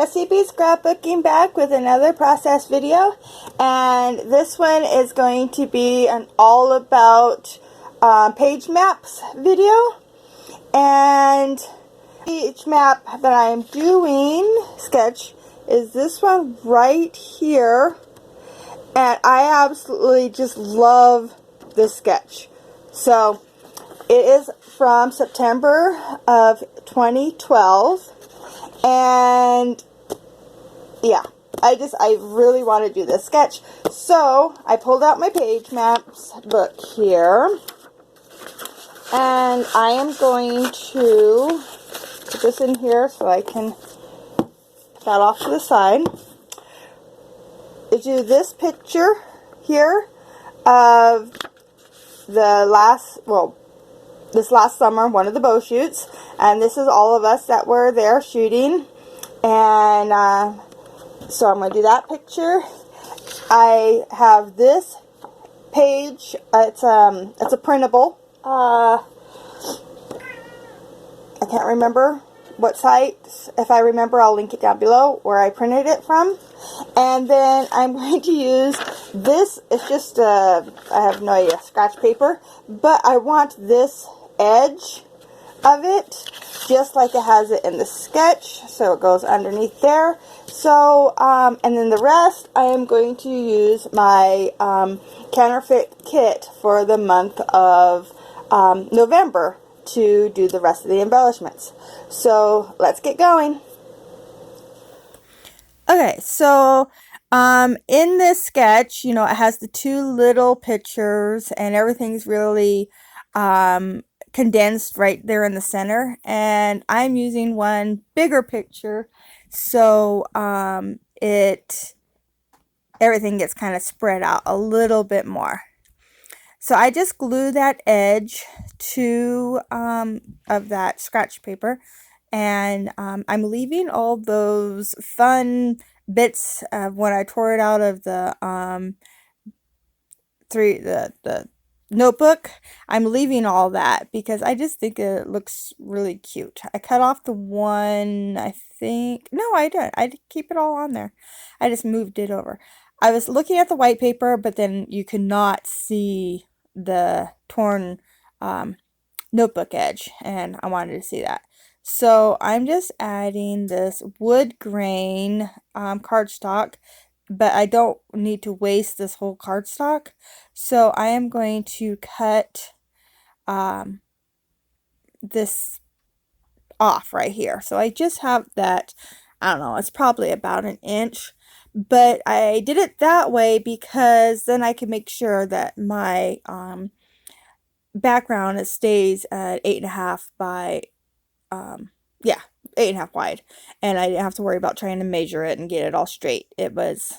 Recipe Scrapbooking back with another process video, and this one is going to be an all about page maps video. And each map that I am doing sketch is this one right here, and I absolutely just love this sketch. So it is from September of 2012. And yeah, I really want to do this sketch. So I pulled out my page maps book here, and I am going to put this in here so I can put that off to the side. I do this picture here of this last summer, one of the bow shoots, and this is all of us that were there shooting. And so I'm going to do that picture. I have this page. It's a printable. I can't remember what site. If I remember, I'll link it down below where I printed it from. And then I'm going to use this. It's just I have no idea, scratch paper, but I want this edge of it just like it has it in the sketch, so it goes underneath there. So and then the rest I am going to use my counterfeit kit for the month of November to do the rest of the embellishments. So let's get going. Okay, so in this sketch, it has the two little pictures and everything's really condensed right there in the center, and I'm using one bigger picture, so everything gets kind of spread out a little bit more. So I just glue that edge to of that scratch paper, and I'm leaving all those fun bits of when I tore it out of the the notebook. I'm leaving all that because I just think it looks really cute. I cut off the one, I think. No, I didn't. I keep it all on there. I just moved it over. I was looking at the white paper, but then you could not see the torn notebook edge, and I wanted to see that. So I'm just adding this wood grain cardstock, but I don't need to waste this whole cardstock. So I am going to cut this off right here. So I just have that, I don't know, it's probably about an inch. But I did it that way because then I can make sure that my background stays at 8.5 by, yeah, 8.5 wide. And I didn't have to worry about trying to measure it and get it all straight. It was,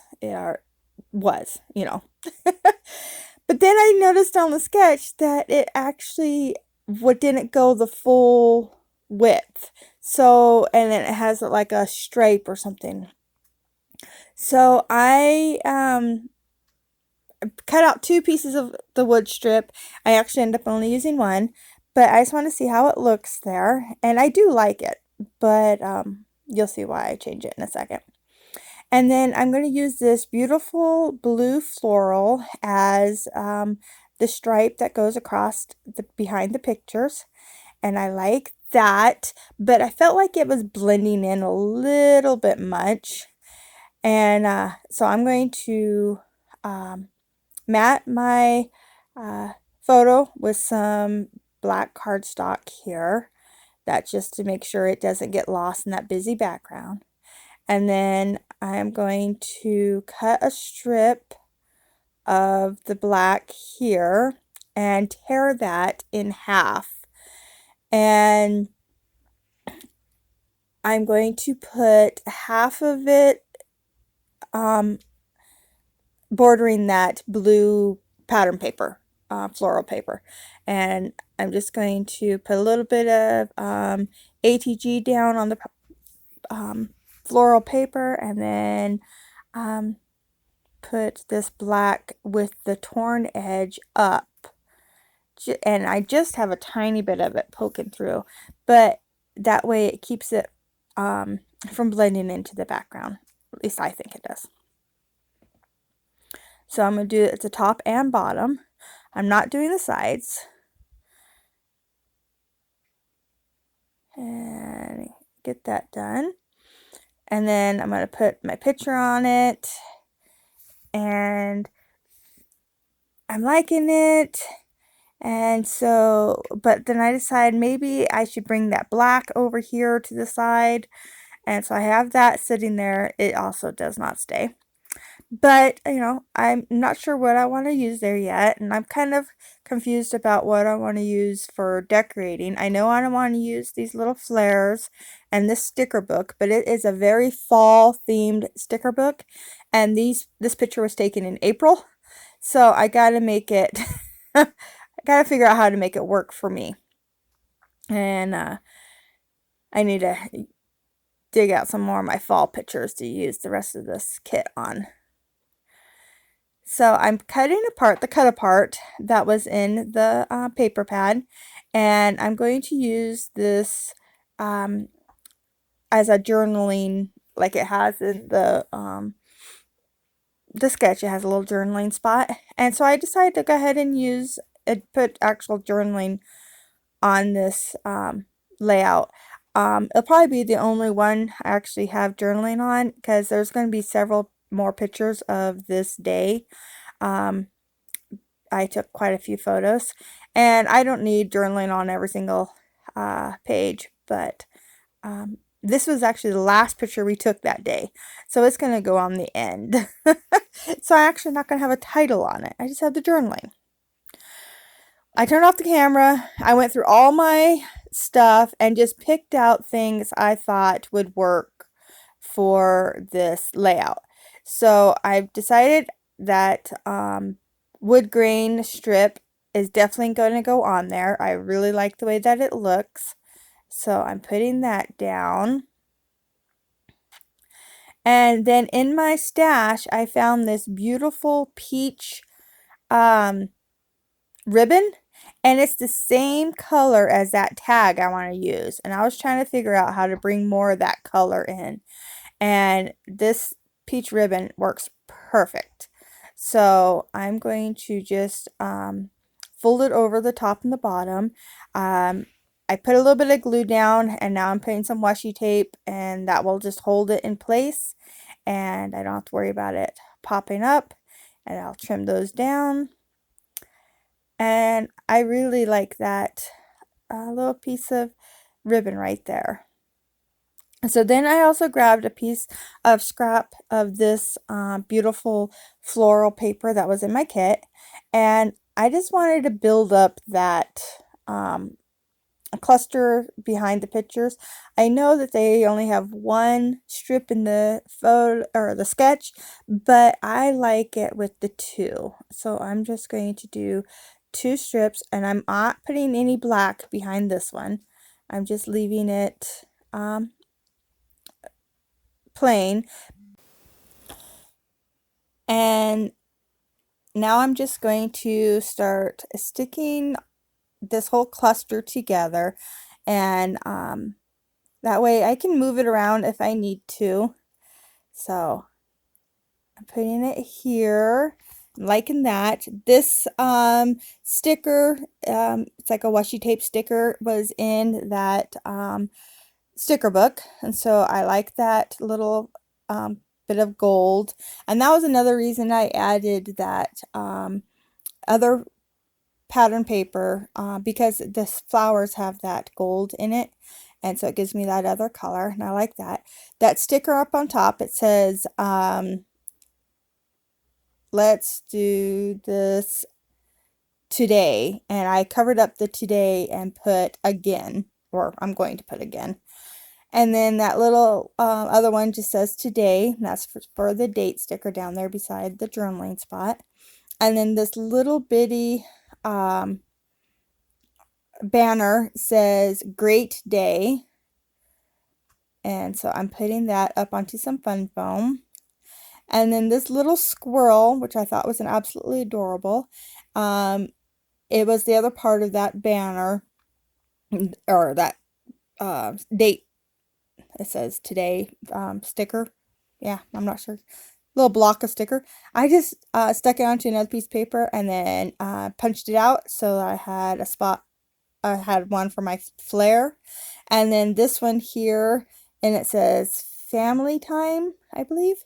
But then I noticed on the sketch that it actually didn't go the full width. So, and then it has like a stripe or something. So I cut out 2 pieces of the wood strip. I actually ended up only using one, but I just want to see how it looks there. And I do like it, but you'll see why I change it in a second. And then I'm going to use this beautiful blue floral as the stripe that goes across behind the pictures. And I like that, but I felt like it was blending in a little bit much. And so I'm going to matte my photo with some black cardstock here. That's just to make sure it doesn't get lost in that busy background. And then I'm going to cut a strip of the black here and tear that in half. And I'm going to put half of it bordering that blue pattern paper, floral paper. And I'm just going to put a little bit of ATG down on the floral paper, and then put this black with the torn edge up, and I just have a tiny bit of it poking through, but that way it keeps it from blending into the background. At least I think it does. So I'm going to do it at the top and bottom. I'm not doing the sides. And get that done. And then I'm going to put my picture on it. And I'm liking it. And so, but then I decided maybe I should bring that black over here to the side. And so I have that sitting there. It also does not stay. But, you know, I'm not sure what I want to use there yet. And I'm kind of confused about what I want to use for decorating. I know I don't want to use these little flares and this sticker book, but it is a very fall themed sticker book. And this picture was taken in April. So I got to make it, I got to figure out how to make it work for me. And I need to dig out some more of my fall pictures to use the rest of this kit on. So I'm cutting apart the cut apart that was in the paper pad, and I'm going to use this as a journaling, like it has in the sketch. It has a little journaling spot, and so I decided to go ahead and use it, put actual journaling on this layout. It'll probably be the only one I actually have journaling on, because there's going to be several more pictures of this day. I took quite a few photos, and I don't need journaling on every single page, but this was actually the last picture we took that day, so it's going to go on the end. So I'm actually not going to have a title on it. I just have the journaling. I turned off the camera. I went through all my stuff and just picked out things I thought would work for this layout. So I've decided that wood grain strip is definitely going to go on there. I really like the way that it looks. So I'm putting that down. And then in my stash, I found this beautiful peach ribbon. And it's the same color as that tag I want to use. And I was trying to figure out how to bring more of that color in. And this peach ribbon works perfect. So I'm going to just fold it over the top and the bottom. I put a little bit of glue down, and now I'm putting some washi tape, and that will just hold it in place. And I don't have to worry about it popping up. And I'll trim those down. And I really like that little piece of ribbon right there. So then I also grabbed a piece of scrap of this beautiful floral paper that was in my kit, and I just wanted to build up that cluster behind the pictures. I know that they only have one strip in the photo or the sketch, but I like it with the two. So I'm just going to do 2 strips, and I'm not putting any black behind this one. I'm just leaving it plain. And now I'm just going to start sticking this whole cluster together, and that way I can move it around if I need to. So I'm putting it here. I'm liking that. This sticker, it's like a washi tape sticker, was in that sticker book, and so I like that little bit of gold. And that was another reason I added that other pattern paper, because the flowers have that gold in it, and so it gives me that other color, and I like that. That sticker up on top, it says let's do this today, and I covered up the today and put again, or I'm going to put again. And then that little other one just says today, and that's for the date sticker down there beside the journaling spot. And then this little bitty banner says great day, and so I'm putting that up onto some fun foam. And then this little squirrel, which I thought was an absolutely adorable, it was the other part of that banner, or that date it says today sticker. Yeah, I'm not sure. Little block of sticker. I just stuck it onto another piece of paper and then punched it out so I had a spot. I had one for my flare, and then this one here, and it says family time, I believe.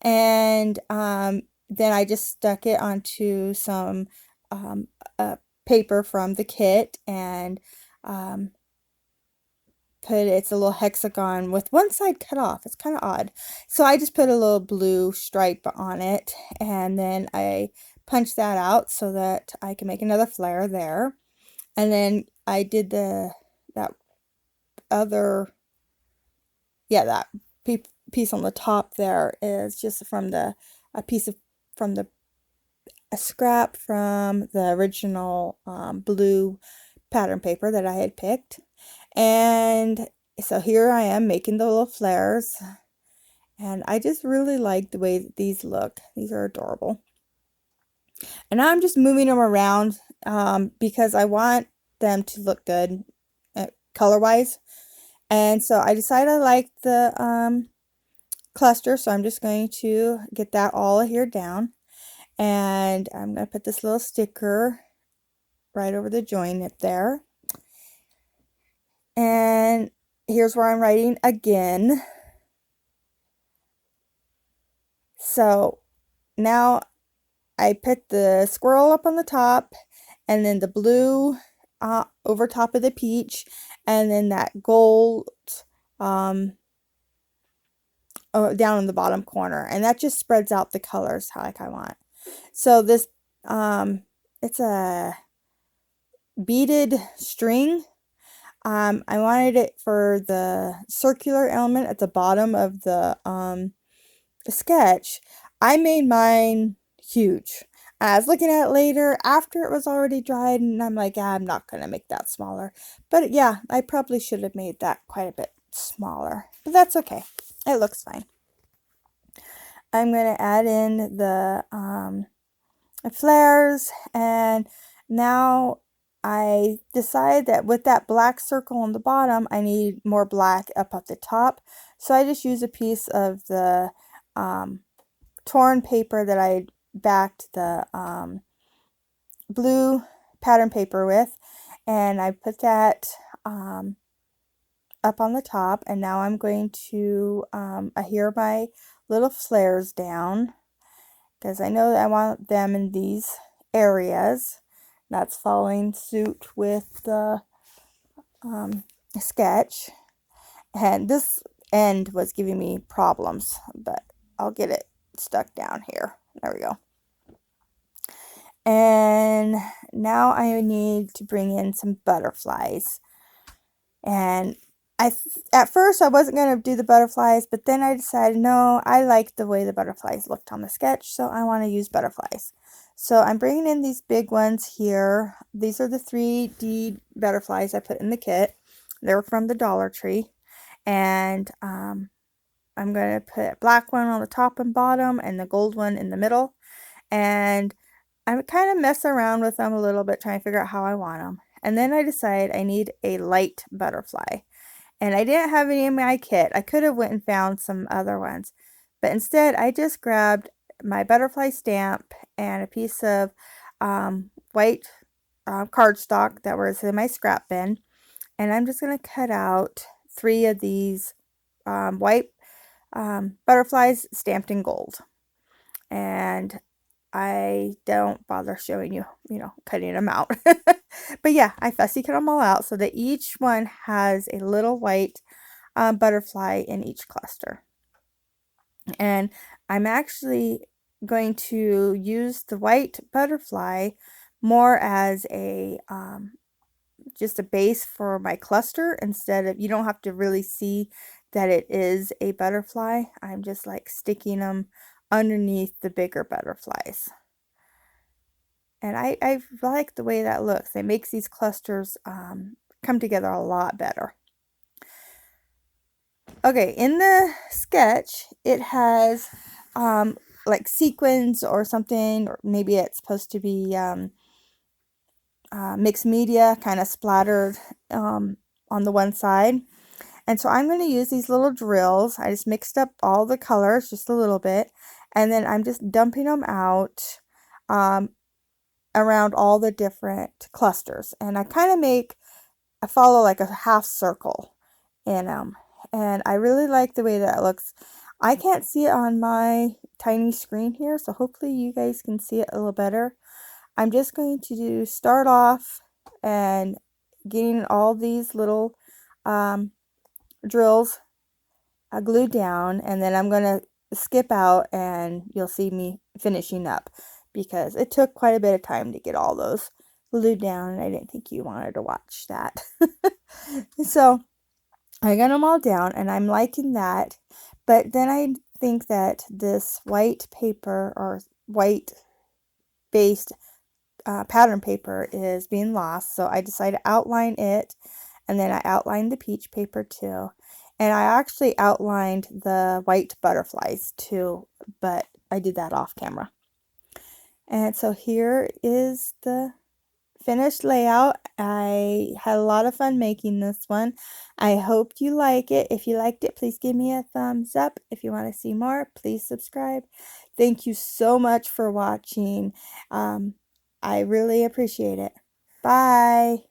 And then I just stuck it onto some um, paper from the kit and um, it's a little hexagon with one side cut off. It's kind of odd. So I just put a little blue stripe on it, and then I punched that out so that I can make another flare there. And then I did that other, yeah, that piece on the top there is just from a piece of, from the, a scrap from the original blue pattern paper that I had picked. And so here I am making the little flares, and I just really like the way that these look. These are adorable. And now I'm just moving them around because I want them to look good color-wise. And so I decided I like the cluster, so I'm just going to get that all here down. And I'm going to put this little sticker right over the joint up there. And here's where I'm writing again. So now I put the squirrel up on the top, and then the blue over top of the peach, and then that gold down in the bottom corner, and that just spreads out the colors like I want. So this it's a beaded string. I wanted it for the circular element at the bottom of the sketch. I made mine huge. I was looking at it later after it was already dried, and I'm like, I'm not going to make that smaller. But yeah, I probably should have made that quite a bit smaller. But that's okay. It looks fine. I'm going to add in the flares, and now I decide that with that black circle on the bottom, I need more black up at the top. So I just use a piece of the torn paper that I backed the blue pattern paper with, and I put that up on the top, and now I'm going to adhere my little flares down because I know that I want them in these areas. That's following suit with the sketch, and this end was giving me problems, but I'll get it stuck down here. There we go. And now I need to bring in some butterflies. And at first I wasn't going to do the butterflies, but then I decided, no, I like the way the butterflies looked on the sketch, so I want to use butterflies. So I'm bringing in these big ones here. These are the 3D butterflies I put in the kit. They're from the Dollar Tree. And I'm going to put a black one on the top and bottom and the gold one in the middle. And I kind of mess around with them a little bit, trying to figure out how I want them. And then I decide I need a light butterfly. And I didn't have any in my kit. I could have went and found some other ones. But instead, I just grabbed my butterfly stamp and a piece of white cardstock that was in my scrap bin. And I'm just going to cut out 3 of these white butterflies stamped in gold. And I don't bother showing you, cutting them out. But yeah, I fussy cut them all out so that each one has a little white butterfly in each cluster. And I'm actually going to use the white butterfly more as a just a base for my cluster, instead of, you don't have to really see that it is a butterfly. I'm just like sticking them underneath the bigger butterflies. And I like the way that looks. It makes these clusters come together a lot better. Okay, in the sketch, it has like sequins or something, or maybe it's supposed to be mixed media kind of splattered on the one side. And so I'm going to use these little drills. I just mixed up all the colors just a little bit, and then I'm just dumping them out um, around all the different clusters. And I follow like a half circle in them. And I really like the way that looks. I can't see it on my tiny screen here, so hopefully you guys can see it a little better. I'm just going to start off and getting all these little drills glued down, and then I'm going to skip out and you'll see me finishing up because it took quite a bit of time to get all those glued down, and I didn't think you wanted to watch that. So I got them all down and I'm liking that, but then I think that this white paper or white based pattern paper is being lost, so I decided to outline it, and then I outlined the peach paper too, and I actually outlined the white butterflies too, but I did that off camera. And so here is the finished layout. I had a lot of fun making this one. I hope you like it. If you liked it, please give me a thumbs up. If you want to see more, please subscribe. Thank you so much for watching. I really appreciate it. Bye.